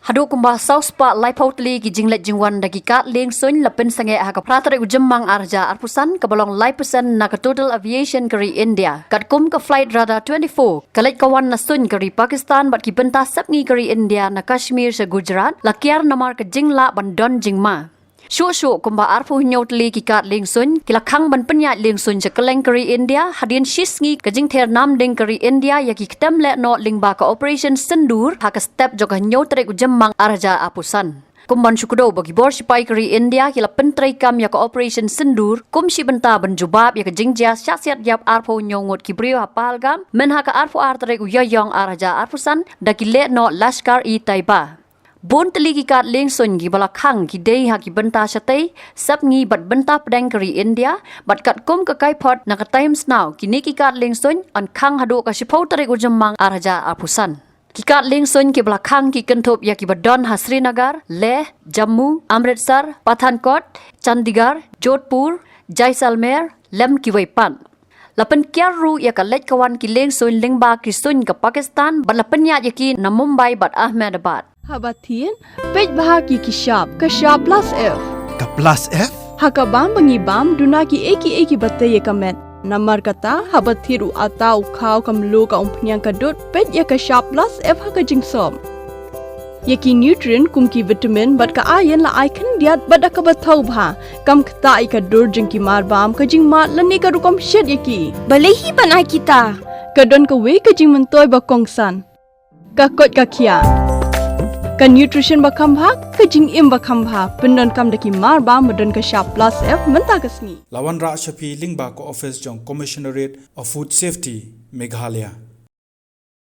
Haduh kumbah South Park Lai Tylli ki jinglet jingwan dagi kat Liengsuiñ la Pynsangeh ha ka pratarek ujemmang arja arpusan ka balong Lai persen na ka total aviation kari India. Kat kum ka flight radar 24 kalet kawan na suñ kari Pakistan bat ki bentah sapngi kari India na Kashmir sa Gujarat la kiar namar ka jingla bandon jingma. Syuk kumba arpu nyotli ki kat Liengsuiñ kila Khang ban penyat Liengsuiñ sa keleng kari India hadin shisngi ka jing ther nam ding kari India ya ki ketem le no lingba ka operation sendur ha ka step joka nyotrek ujemmang arja apusan. Kumban syukudo bagi bor sipai kari India kila pentrai kam ya ka operation sendur kum si benta ban jubab ya ka jingja syaksiat yap arpu nyongot ki brio hapal gam men ha ka arpu artrek uyayong arja apusan da ki le no Lashkar i Taiba. Bon teli ki kat Liengsuiñ ki bala Khang ki dei ha ki benta satay sap ngi bat benta pedang kari India bat kat kum ka kai pot na ka times now kini ki kat Liengsuiñ an Khang Haduh ka sipau tarik ujemmang arja apusan. Ki kat Liengsuiñ ki bala Khang ki kentup ya ki badon ha Srinagar, Leh, Jammu, Amritsar, Pathankot, Chandigarh, Jodhpur, Jaisalmer, lem ki Waipan. Lapan Kyrwoh ya ka Leit kawan ki Liengsuiñ lingba ki suñ ka Pakistan bat lapan ya ki na Mumbai bat Ahmedabad. Habatin, pej bahagi ki sharp plus F. Ka plus F? Haka bam bangi bam duna ki eki bataye kamet. Namar kata habathiru atau khau kam lo ka umpnyang ka dot pej ya ka sharp plus F haka jingsom. Yaki nutrient kum ki vitamin bat ka iron la icon diat bat ka bathau bha kam kta I ka dor jing ki mar bam ka jing mat lani ka rukom shed yaki. Balehi banai kita. Ka don ka we ka jing mentoy ba kongsan. Ka kot ka kia. Ka nutrition bakam bha ka jing im bakam bha pendon kam daki mar ba modon ka sharp plus F menta ka sngi Lawan Ra Shapi Lingba ko office jong Commissionerate of Food Safety Meghalaya.